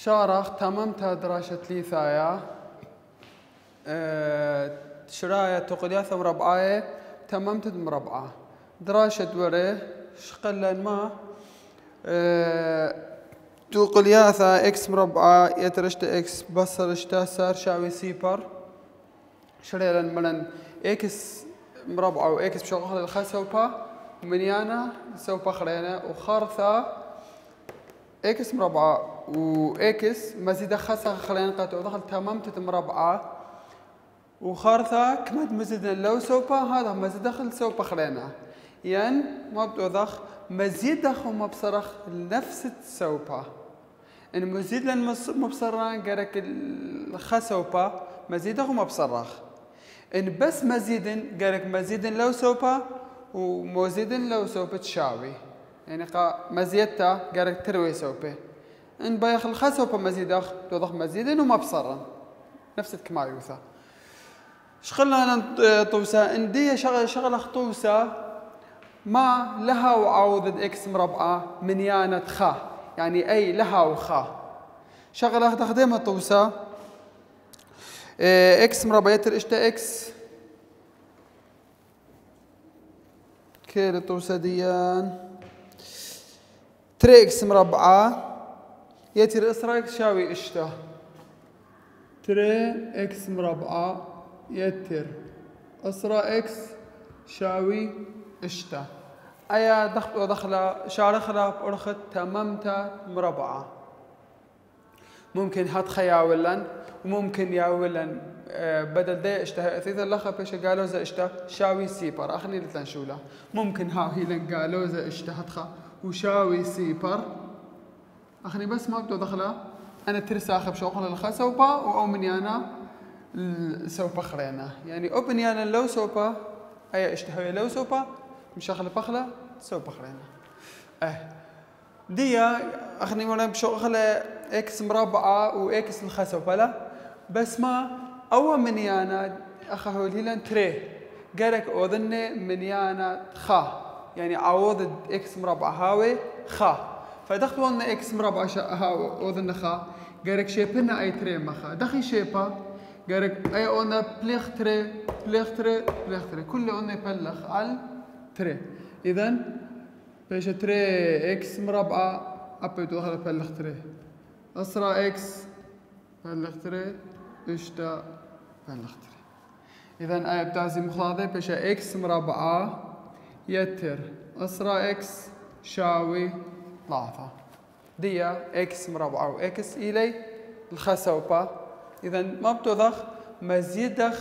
شارخ تممت دراسة ليثايا شراية تقلياثة مربعاية تممت مربعة دراسة وري شقلن ما تقلياثة اكس مربعة يترشت اكس بصرشتا سار شاوي سيبر شريلن ملن اكس مربعة واكس بشغل الخسوبة منيانا سوبا خرينا وخارثة اكس مربعة واكس مزيدة خاصة خلينا قطع دخل تممت مربعة وخارثة كمد مزيدة لو سوبا هذا مزيد دخل سوبا خلينا يعني ما بدو ضخ مزيد دخل ما بصرخ نفس السوبا ان مزيد لان مبصران قالك الخسوبا مزيد دخل ما بصرخ ان بس مزيد قالك مزيد لو سوبا ومزيد لو سوبا تشاوي يعني مزيدتا قالك تروي سوبه ان بايخ الخسوبة مزيدخ توضخ مزيد وما بصرن نفس الكمايوثا شغلنا طوسة ان دي شغلة طوسة ما لها وعوض اكس مربعة منيانة خا يعني اي لها وخا شغلة تخدمها طوسة اكس مربعة يتر اشتا اكس كيلو طوسة ديان تري اكس مربعة يتر اسرائيل شاوي اشتا تري اكس مربعة يتر اسرا اكس شاوي اشتا ايا دخله شارخلا بأرخت تممتا مربعة ممكن هات خياولن وممكن ياولن بدل دي اشتا اثيثا لخا بيش قالوا زا اشتا شاوي سيبر اخني لتلان شولا ممكن ها هيلن قالوا زا اشتا هتخا وشاوي سيبر اخني بس ما بدو دخله انا ترساخ بشوقنا الخسوبة او مني انا سوبا خرينا يعني او بني انا لو سوبا اي اشتهي لو سوبا مشغل بخله سوبا خرينا ديا اخني ولا بشوقنا اكس مربعة واكس الخسوبة لا بس ما او مني انا اخه الهيلان تري قالك اظن مني انا خا يعني عوض اكس مربعة هاوي خا فدخلوا لنا اكس مربع هاو اذن خا قالك شيبنا اي تري مخا دخي شيبا قالك اي انا بليخ تري كل انا يبلخ على تري اذا بيش تري اكس مربعة ابيتو دخل بلخ تري اسرع اكس بلخ تري اشتا بلخ تري اذا اي بتاعزي مخاضي بيش اكس مربعة يتر اسرع اكس شاوي ثلاثة ديا اكس مربعة واكس الي الخسوبة اذا ما بتوضخ مزيدخ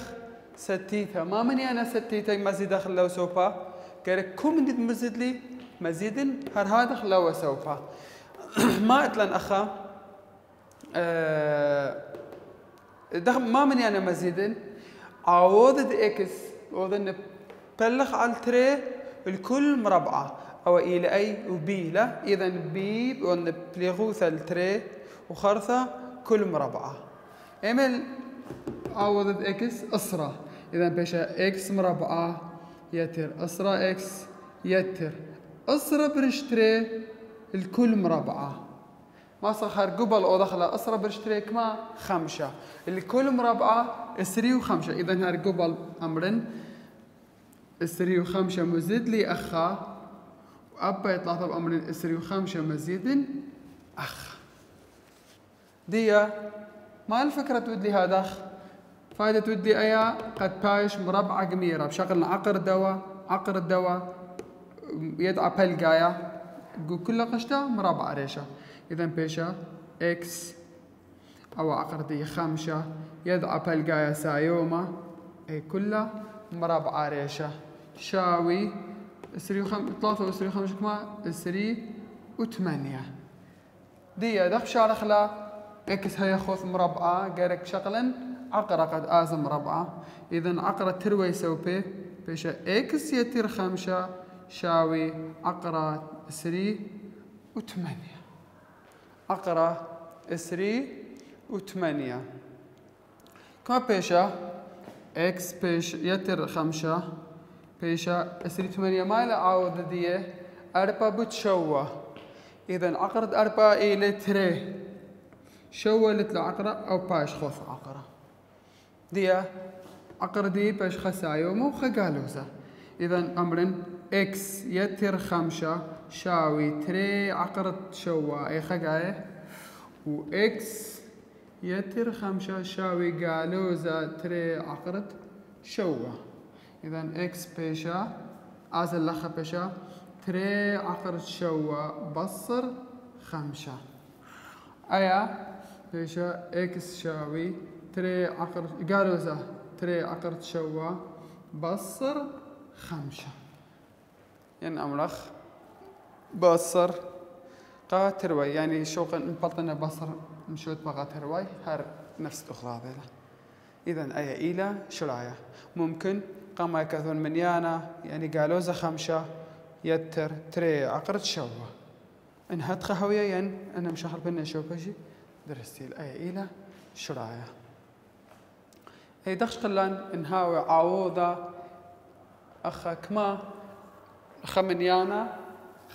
ستيتا ما مني انا ستيتا مزيدخ لو سوبا قالك كم مزيد لي مزيد هذا لو سوبا ما اتلن اخا ما مني انا مزيد عوض اكس وذن بلخ على التري الكل مربعة أو إلى أي وبي لا إذا بي وأن بليغوثة التري وخرثة كل مربعة إمل عوض إكس أسرة إذا بيشا إكس مربعة يتر أسرة إكس يتر أسرة برشتري الكل مربعة ما صخر قبل أو دخل أسرة برشتري كما خمسة الكل مربعة اسري وخمسة إذا هار قبل أمرن اسري وخمسة مزيد لي أخا أبا يطلع طب أمر إسري وخمسة مزيد أخ ديا ما الفكرة تودي هذا أخ فايدة تودي أيا قد بايش مربعة قميرة بشكل عقر الدواء يدعى بلقايا كل قشطة مربعة ريشة إذا بيشة إكس أو عقر دي خمسة يدعى بلقايا سايوما أي كلها مربعة ريشة شاوي اسري ثلاثة واسري وخمسة كما اسري وثمانية دي دخ شارخلا اكس هي خوث مربعة قالك شغلا عقرة قد ازم مربعة اذا عقرة تروي سوبي بيشا اكس يتر خمسة شاوي عقرة اسري وثمانية عقرة اسري وثمانية كما بيشا اكس بيش يتر خمسة بيشا اسري ثمانية ما لا عوض ديه أربعة بتشوه إذا عقرد أربعة إلى تري شولت لعقرة أو باش خوف عقرة دي عقرة دي باش خسايومة وخقالوزة. إذا أمرن إكس يتر 5 شاوي تري عقرة شوا أي خقاية وإكس يتر 5 شاوي قالوزة تري عقرة شوا. إذا إكس بيشا أزل لخا بيشا تري عقرة شوا بصر 5 أيا بيشا إكس شاوي تري عقرة قالوزة تري عقرة شوا بصر 5 يعني أمرخ بصر قا تروي يعني شوق نبطنا بصر مشوت بقى تروي هر نفس الأخرى هذا. إذا أي إلى شراية ممكن قام يكثون منيانا يعني قالوزة 5 يتر تري عقرة شوا انهت خهوية ين أنا مشاخر بنا شو بشي درستي الأي إلى شراية أي دخش قلان انهاوي عوضة أخا كما خمنيانا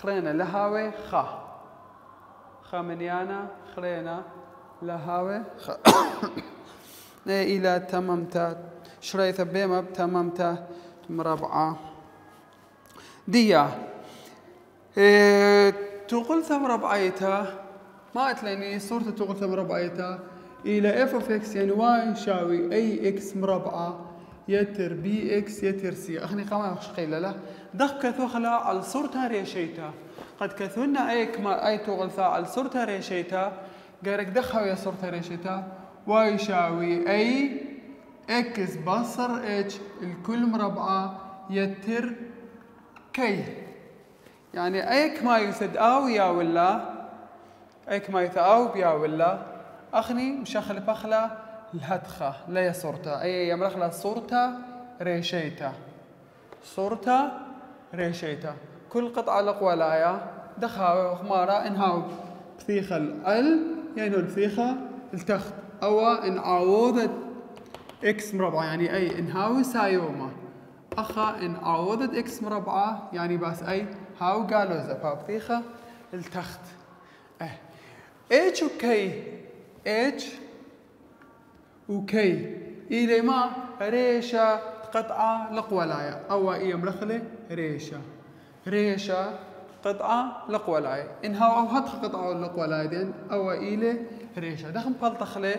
خرينا لهاوي خمنيانا خرينا لهاوي إلى تممتا شريثة بيما بتممتا مربعة ديا تقول ثم ربعيتها ما أتلاني صورة تقول ثم ربعيتها إلى اف اوف اكس يعني واي يساوي اي اكس مربعة يتر بي اكس يتر سي اخني قام اخش قيل له دخ كثوخلا على صورتها ريشيتا قد كثونا اي تغلثا على صورتها ريشيتا قارك دخها ويا صورتها ريشيتا واي يساوي اي اكس بصر اتش الكل مربعة يتر كي يعني ايك ما يسد او يا ولا ايك ما يثاو بيا ولا اخني مشخل بخلا الهدخة لا صورتها اي يمرخلا صورتها ريشيتا صورتها ريشيتا كل قطعة لقولايا دخاوي وخمارة انهاو بثيخة ال يعني البثيخة التخت او ان عوضت اكس مربعة يعني اي انهاوي سايوما اخا ان عوضت اكس مربعة يعني بس اي هاو قالوزة فبثيخة التخت اتش وكي اتش وكي إلى ما ريشة قطعة لقولاية أو إيه مرخلة ريشة قطعة لقولاية إنها أو هتخ قطعة لقولاية دين أو إلى ريشة دخم بلتخلة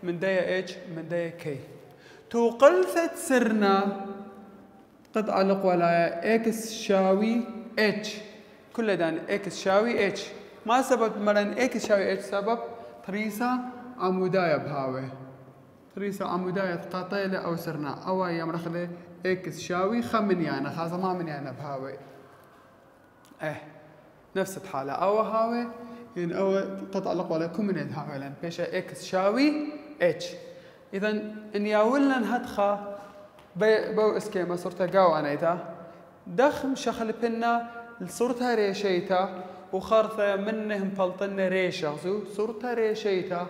من داية اتش من داية كي توقلثت سرنا قطعة لقولاية اكس شاوي اتش كل دان اكس شاوي اتش ما سبب مرن اكس شاوي اتش سبب تريسا عموداية بهاوي تريسا عموداية قطيلة أو سرنا أو أيام رخلة إكس شاوي خمنيانا خاصة ما منيانا بهاوي نفس الحالة أو هاوي يعني أو قطع لقوة لكم من الهاوي لأن بيشا إكس شاوي إتش إذا إن ياولنا نهدخا بو إسكيما صورتا قاو عنيتا دخم شخل بنا لصورتها ريشيتا وخرثة منه مبلطنا ريشة صورتها ريشيتا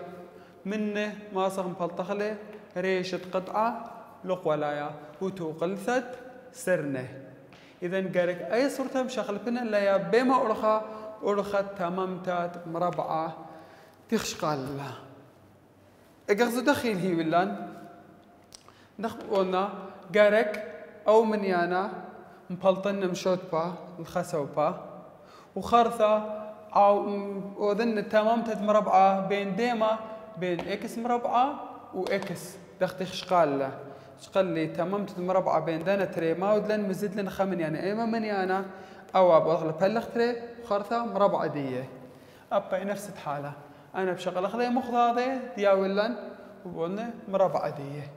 منه ما صار مبلطخله ريشة قطعة لقولايا وتوقلثت سرنه إذا قالك أي صورتها مشغل بنا لا يا بما أرخت تمامتات مربعة تخشقال الله إجازة دخيل هي ولان نخبرنا قالك أو من يانا مبلطنا مشوت با الخسو با وخرثة أو وذن تمامتات مربعة بين ديما بين اكس مربعة واكس دختي شقال له شقال لي تممت المربعة بين دانا تري ما ودلن مزيد لنا خمن يعني ايما من انا او ابغى بلغ تري خرثة مربعة ديه ابا نفس الحالة انا بشغل اخذ مخضاضي دياولن وبقولنا مربعة ديه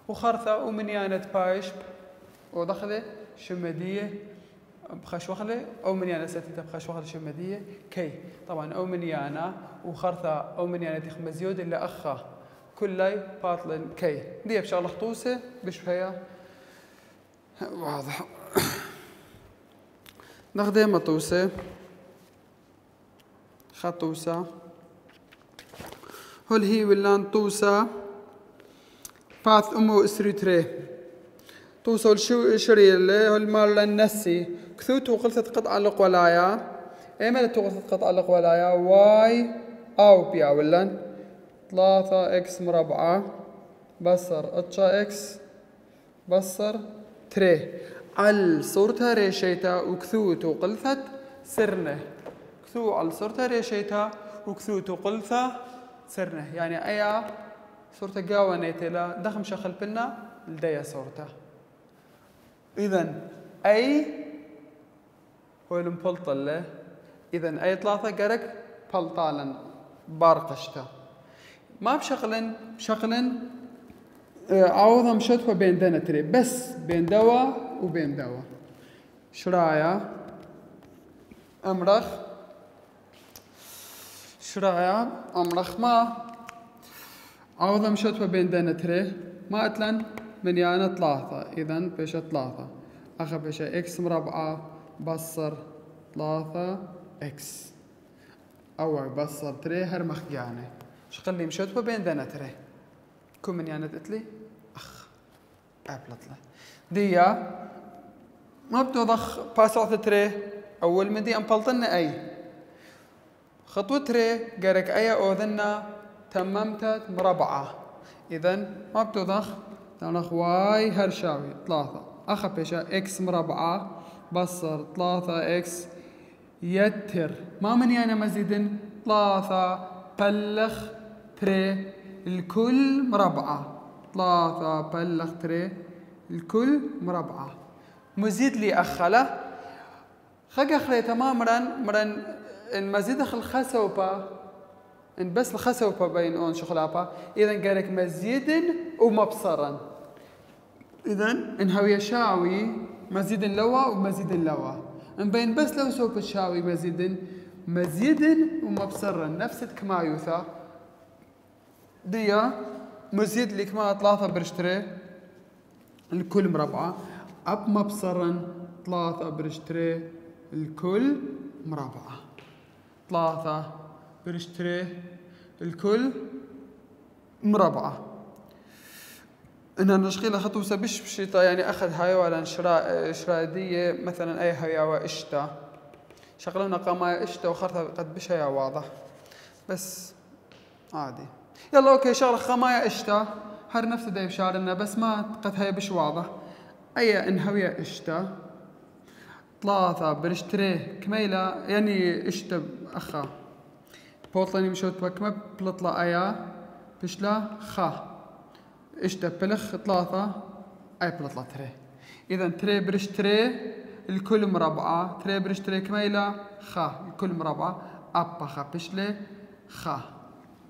وخرثة ومن انا تبايش ودخله شمدية بخش وخله او من انا ستة بخش وخله شمدية كي طبعا او من انا وخرثة او من انا تخ مزيود الا اخا كلي باطل كي دي بشغله خطوسه بشبهية واضح ناخذ مطوسه خطوسه هل هي ولان طوسه باث امو اسريتري توصل شو شري اللي هو المال النسي كثوت وقلت قطعة لقولايا ايما توقلت قطعة لقولايا واي او بيا ولن 3 إكس مربعة بصر اتشا إكس بصر تري على صورتها ريشيتا وكثوتو قلثت سرنه كثو على صورتها ريشيتا وكثوتو قلثة سرنه يعني أيا صورتها قاوانيتي لا دخم شخل بنا لديا صورتها إذن أي هو المبلطل له إذن أي 3 قرق بلطالا بارقشتا ما بشغلن عوضها مشتوى بين دنتري بس بين دواء وبين دواء شرايا أمرخ ما عوضها مشتوى بين دنتري ما أتلن من يعني 3 إذن بيش 3 أخا بيش إكس مربعة بصر 3 إكس أو بصر تري هرمخ يعني شقلي مشتوى بين دنتري كم من يعني تقتلي أخ أبلطلة ديا ما بتوضخ باسعة تري أول من دي أمبلطن أي خطوة تري قارك أي أوذنا تممت مربعة إذن ما بتوضخ تنخ واي هرشاوي 3 أخا بيشا إكس مربعة بصر 3 إكس يتر ما من يعني مزيدن 3 بلخ تري الكل مربعة 3 بلغ تري الكل مربعة مزيد لي أخله خجا خليته ما مرن المزيد أخل خسوبة إن بس الخسوبة بين أون شغلابة إذا قالك مزيد ومبصرا إذا إن هو يشاوي مزيد لوا ومزيد لوا إن بين بس لو سوب الشاوي مزيد ومبصرا نفس كما يوثا ديا مزيد لك ما 3 برشتري الكل مربعة أب مبصرا 3 برشتري الكل مربعة 3 برشتري الكل مربعة إنها نشغيلة خطوسة بشتا يعني أخذ هاي ولا شراء دية مثلا أي هيا إشتا شغلنا قاما إشتا وخرطها قد بشيا واضح بس عادي يلا اوكي شغله خمايا اشتا هر نفس دايب شارنا بس ما قد هي بش واضح اي انهوية اشتا 3 برشتري كميلة يعني اشتا اخا بوطلاني مشوت بكمة بلطلا ايا بشلا خا اشتا بلخ 3 اي بلطلا تري اذا تري برشتري الكل مربعة تري برشتري كميلة خا الكل مربعة ابا خا بشلي خا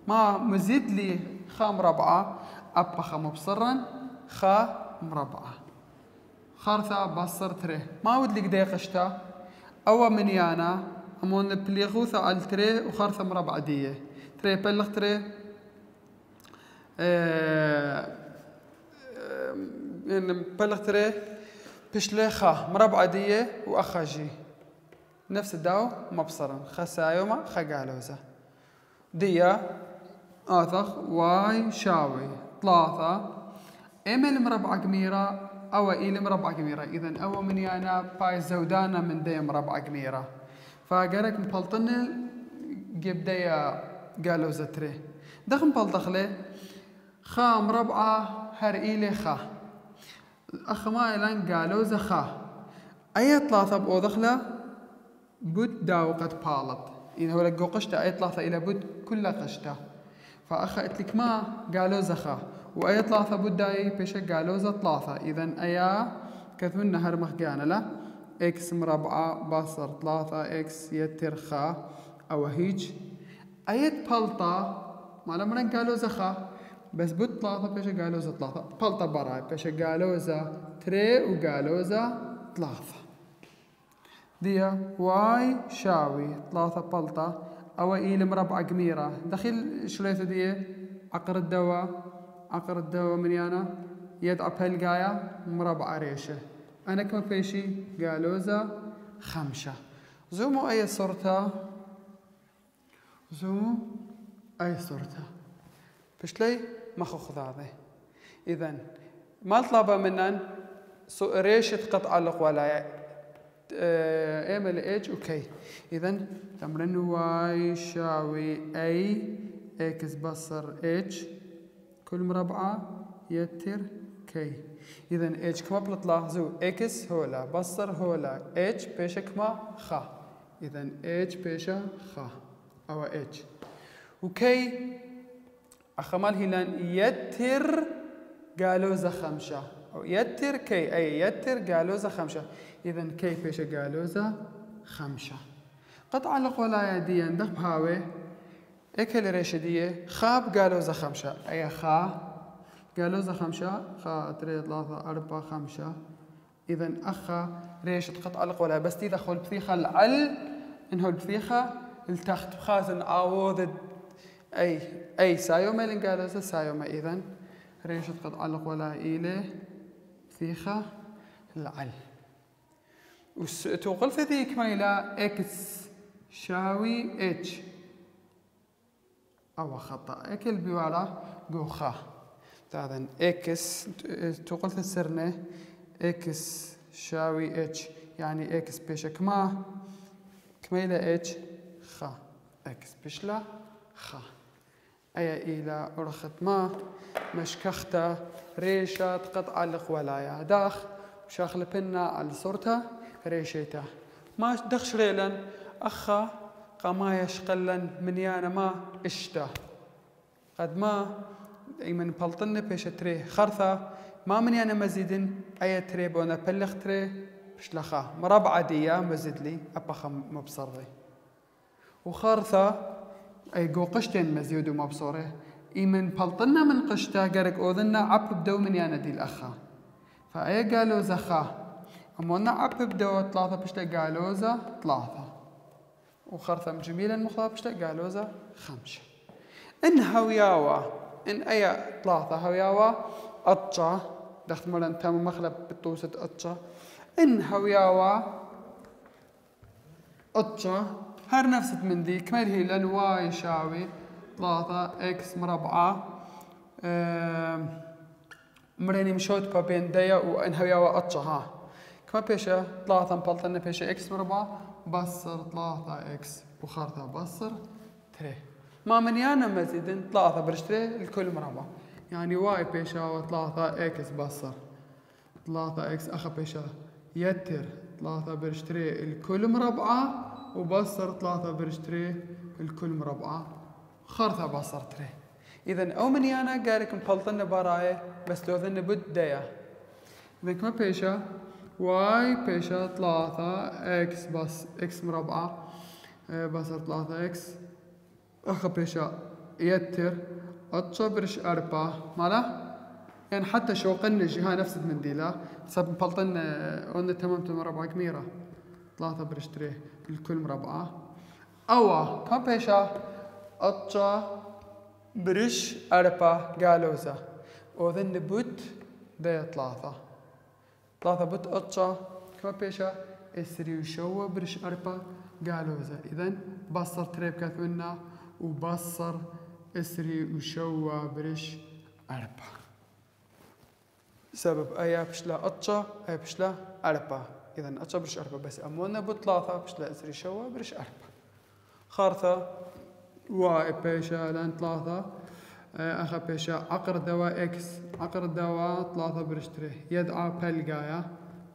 ما مزيد لي خا مربعة أبا خا مبصرا خا مربعة خارثة بصر تري ما ود لك دقيقة أو من يانا أمون بليغوثة على تري وخارثة مربعة دية تري بلغ تري بلغ تري بشلي خا مربعة دية وأخا جي نفس الداو مبصرا خسايوما خا قالوزة دية آثخ واي شاوي 3 إمل مربع قميرة أو إيل مربع قميرة إذن أو من يانا باي زودانا من دي مربع قميرة فقالك مبلطن جيب ديا قالوا زتري دخل مبلطخ لي خا مربعة هر إيلي خا أخ ما إلان قالوا زخا أي 3 بأوضخلة بود داو قد بالط إذا هو لقو قشته أي 3 إلى بود كل قشته فأخا اتلك ما قالوا زخا وأي 3 بداي بيش قالوا 3 إذن أيا كثمنا هرمخ قانا لا إكس مربعة باصر 3 إكس يتر خا أو هيج أيت بلطة ما لما قالوا زخا بس بود 3 بيش قالوا 3 بلطة براي بيش قالوا تري وقالوا 3 ديا واي شاوي 3 بلطة أو إيل مربع قميرة دخيل شليته دي عقر الدواء من يانا يدعى بهالقاية مربع ريشة أنا كما بيشي قالوزة 5 زومو أي صورتها بشلي مخو خذاذي إذن ما طلبها منن ريشة قطع ولا ام ال اتش اوكي اذا تمرين واي يساوي اي اكس بصر اتش كل مربعة يتر كي. إذا اتش كما بتلاحظوا اكس هولا بصر هولا اتش بيشا كما خا. إذا اتش بيشا خا أو اتش وكي أخمال هيلان يتر قالوزة خمسة أو يتر كي أي يتر قالوزة خمسة. إذا كي بيشا قالوزة خمسة. قطع القولايا دي ندخ بهاوي اكل ريشدية خاب قالوزة خمسة أي خا قالوزة خمسة خا 3 3 4 5. إذا أخا ريشة قطع القولايا بس تدخل بثيخة العل إنه البثيخة التخت خازن عوض أي سايوما لنقالوزة سايوما. إذا ريشة قطع القولايا إلى بثيخة العل وتوقل في ذيك ميلا اكس شاوي اتش أو خطأ اكل بيوالا جوخا. إذا اكس توقل في السرنة اكس شاوي اتش يعني اكس بيشا كميلا اتش خا اكس بيشلا خا أي إلى أرخت ما مشكختا ريشة قطع القولايا داخ شاخل بنا على صورتها ريشيته ما دخش ريلا أخا قما يشقلن من يانا ما اشتا قد ما من بلطن بيش تري خرثة ما من يانا مزيدن أي تري بونا بلغ تري بشلخا مربعة ديا مزيد لي أبخا مبصري وخرثة أي جو قشتين مزيد ومبصوري من بلطنا من قشتا قرق أوذنا عب بدو من يانا دي الأخا فأي قالوا زخا أما نعب بدو 3 بشتا قالوزة 3 وخرثة جميلا مخلطة بشتا قالوزة 5. إن هوياوا إن أي 3 هوياوا أطشا دخت مولان تام مخلب بتوسة أطشا إن هوياوا أطشا هر نفست من دي كمال هي لأن واي يساوي 3 إكس مربعة مريني مشوت بين ديا وإن هوياوا أطشا ها كما بيشا 3 مبلطنا بيشا إكس مربعة بصر 3 إكس وخارثة بصر 3 ما من يانا مزيدن 3 برشتري الكل مربع يعني واي بيشا 3 إكس بصر 3 إكس أخا بيشا يتر 3 برشتري الكل مربعة وبصر 3 برشتري الكل مربعة خارثة بصر 3. إذا أو من يانا قالك مبلطنا براي بس لو ذن بد ديا. إذا كما بيشا واي بيشا 3 اكس بس اكس مربعة بصر 3 اكس اخا بيشا يتر اتشا برش 4 مالا يعني حتى شوقنا جهة نفس المنديلة صاب مبلطن قلنا تمامت مربعة كميرة 3 برش 3 الكل مربعة أوا كم بيشا اتشا برش 4 قالوزة وذن بوت دي 3 بوت أطشا كما بيشا اسري وشوا برش 4 قالوزة. إذن بصر تريب كاتونا وبصر اسري وشوا برش 4 سبب أيا بشلا أطشا أي بشلا 4. إذن أطشا برش 4 بس أمونا بوت 3 بشلا اسري شوا برش 4 خارثة واي بيشا لان 3 أخا بيشا عقر دواء إكس عقر دواء 3 برش 3 يدعى بلقايا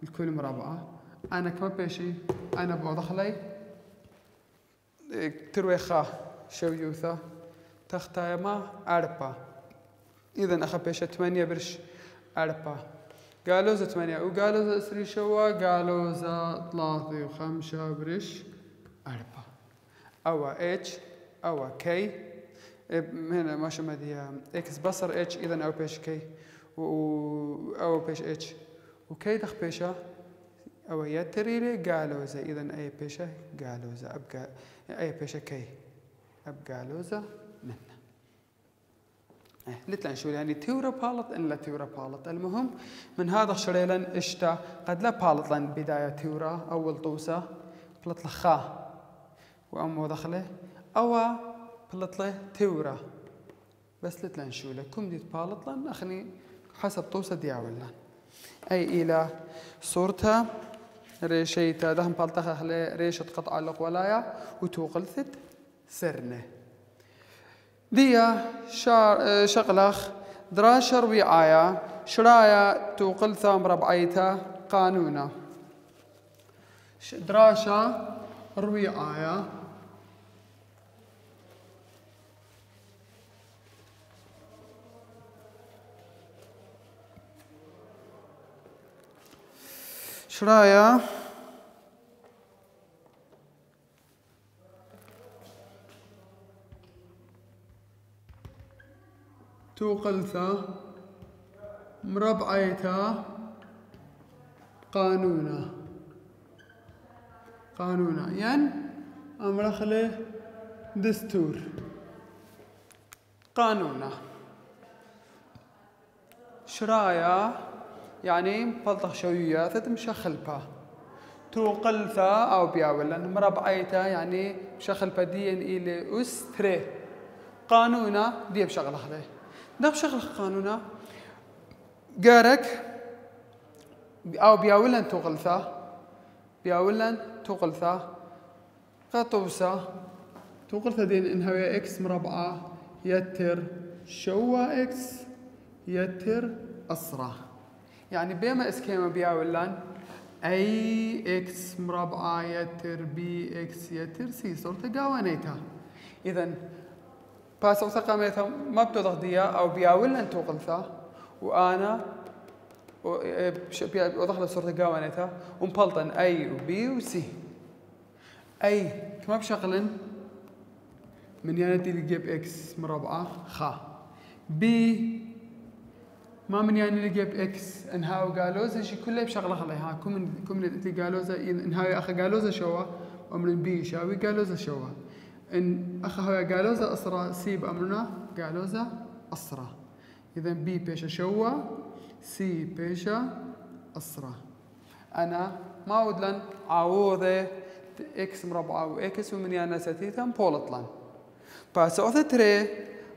الكل مربعة. أنا كما بيشي أنا بوضخلي تروي خا شويوثا تختايا ما 4. إذن أخا بيشا 8 برش 4 قالوزة 8 وقالوزة اسري شوا قالوزة 3 و5 برش 4 أوا اتش أوا كي هنا ما شو مدي اكس بصر اتش اذا او بيش كي او بيش اتش وكي دخ بيشا او يتريلي قالوزة اذا اي بيشا قالوزة ابقى اي بيشا كي ابقى قالوزة منا لتلان شو يعني تيورا بالط ان لا تيورا بالط. المهم من هذا شريلا اشتا قد لا بالط لان بداية تيورا اول طوسة بلط لخا وامو دخله او بلطله تورا بس لتلان شو لكم ديت بالطلان أخني حسب طوسة دياولان أي إلى صورتها ريشيتا دهم بالطخ ريشة قطع القولايا وتوقلثت سرنة ديا شغلخ دراشر وعايا شرايا توقلثا مربعيتا قانونا دراشا رويعايا شرايا توقلثا مربعيتا قانونا يعني أمرخله دستور قانونا شرايا يعني بلطخ شوية تتمشخلبا توقلثا أو بياولا مربعيتا يعني مشخلبا دين إلي أستري قانونا دي بشغل خليه ده بشغل قانونا جارك أو بياولا توقلثا قطوسا توقلثا دين إنها هي إكس مربعة يتر شوا إكس يتر أسرة يعني بما إسكيما بياولان أي إكس مربعة يتر بي إكس يتر سي صورة قوانيتها إذن باس أو سقاميتها ما بتضغطيها أو بياولان توقلثا وأنا ودخل صورة قوانيتها ومبلطن أي وبي وسي أي كما بشغل من ياندي اللي جيب إكس مربعة خا بي ما من يعني اللي جيب إكس إنها وقالوزة شي كله بشغلة خليها كم اللي قالوزة إنها أخا قالوزة شوا ومن بي شاوي قالوزة شوا إن أخا هو قالوزة أسرة سي بأمرنا قالوزة أسرة إذا بي بيشا شوا سي بيشا أسرة أنا ما ودلن عوضة إكس مربعة وإكس ومن يعني ستيتا مبولطلن بس أوثتري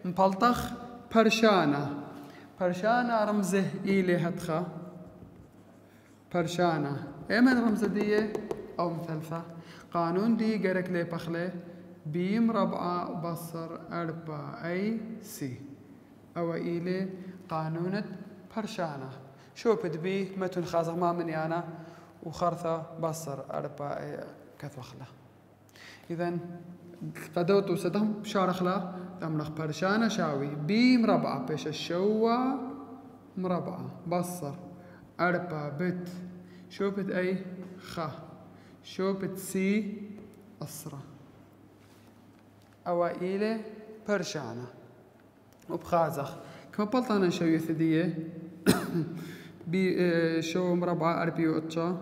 مبلطخ برشانة رمزه إيلي هدخة برشانة إيمن رمزه دي أو مثلثة قانون دي قرق لي بخلي بي مربعة بصر أربعة أي سي أو إيلي قانونة برشانة شو بدبي متن خازق ما من يانا وخرثة بصر أربعة أي كثوخلة إذن قدوت وسدهم بشارخلا تملخ برشانة شاوي بي مربعة بيش الشوا مربعة بصر أربعة بت شو بت أي خا شو بت سي أسرة أوائيله برشانة وبخازخ كما بلطانا شوية ثدية بي شو مربعة أربي وأتشا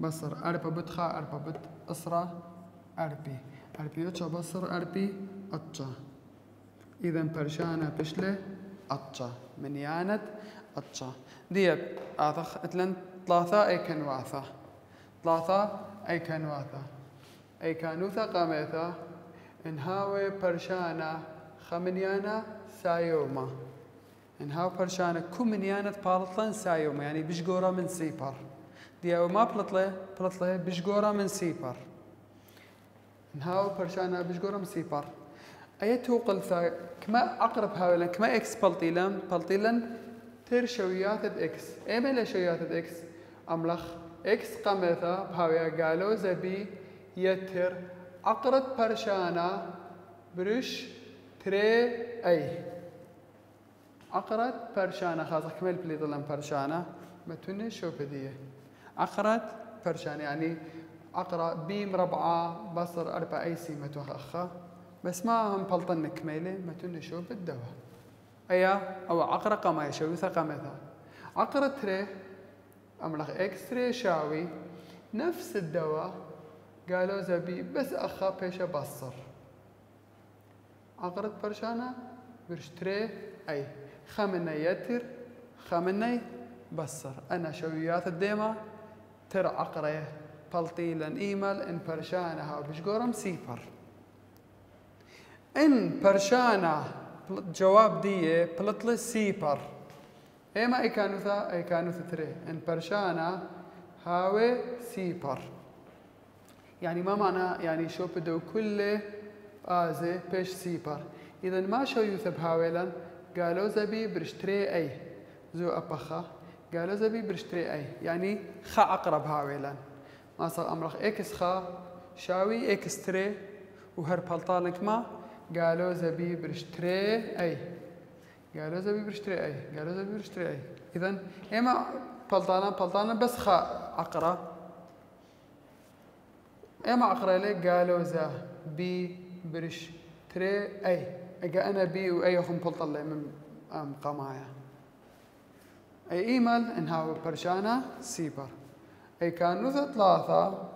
بصر أربعة بت خا أربعة بت أسرة أربي أربيوتشا بصر أربي أتشا إذن برشانة بشلة أتشا من ياند أتشا ديب آثخ اتلن ثلاثة أي كنواثة ثلاثة أي كنواثة أي كانوثة قاميثة إنهاوي برشانة خمنيانا سايوما إنهاو برشانة كومنيانا بالطلن سايوما يعني بشجورة من سيبر ديو ما بلطلة بشجورة من سيبر نهاو برشانا بشجورة مسيبر أيتو قلثا كما أقرب هاولا كما إكس بلطيلن تر شويات إكس إيميل شويات إكس أملخ إكس قمثا بهاويا قالوا زبي يتر أقرب برشانا برش تري أي أقرب برشانا خاصة كمل بليطلن برشانا ما توني شو بديه أقرب برشانا يعني أقرأ بي مربعة بصر أربعة أي سي ما توخخة بس ما هم بلطن كميلة ما توني شو بالدواء أيا أو أقرأ قما يشوي ثقامتها أقرأ تري أملخ إكستري شاوي نفس الدواء قالوا زبي بس أخا بيشا بصر أقرأ برشانة برشتري أي خمني يتر خمني بصر أنا شويات الديمة ترى أقرأ بلطيلن إيميل إن برشانها بشجورم سيبر إن برشانة جواب دي بلطل سيبر إما أي كانوثا تري إن برشانة هاوي سيبر يعني ما معنى يعني شو بدو كل آزي بيش سيبر إذا ما شو يوثب هاويلا قالوا زبي برشتري أي زو أبخا قالوا زبي برشتري أي يعني خا أقرب هاويلا ما صار أمرخ إكس خا شاوي إكس تري وهر بلطانك ما قالوا زبي برشتري أي قالوا زبي برشتري أي قالوا زبي برشتري أي إذا إما بلطانة بس خا أقرأ إما أقرأ لك قالوا زا بي برشتري أي أجا أنا بي وأي خم بلطان لي من قمايا أي إيمال إنها برشانة سيبر أي كانوا ثلاثة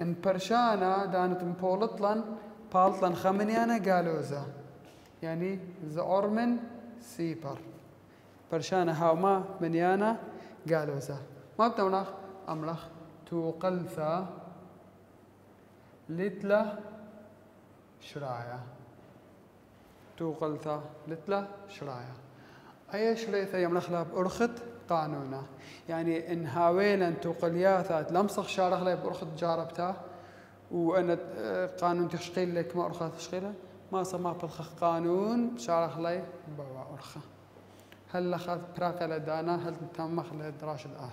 إن برشانة دانت مبولطلن بالطلن خمنيانا قالوزا يعني زعرمن سيبر برشانة هاوما منيانا قالوزا ما بتمنخ أمرخ توقلثا لتلا شرايا توقلثا لتلا شرايا أي شريثة يمنخ لها بأرخت قانونا يعني إن هاويلا توقلياثات لمسخ شارخ لها بأرخت جاربتها وأنا قانون تشغيل لك ما أرخى تشغيله ما صار بالخ قانون شارخ لي بوا أرخى هل لخذ براقة لدانا هل تم خلال دراش الآن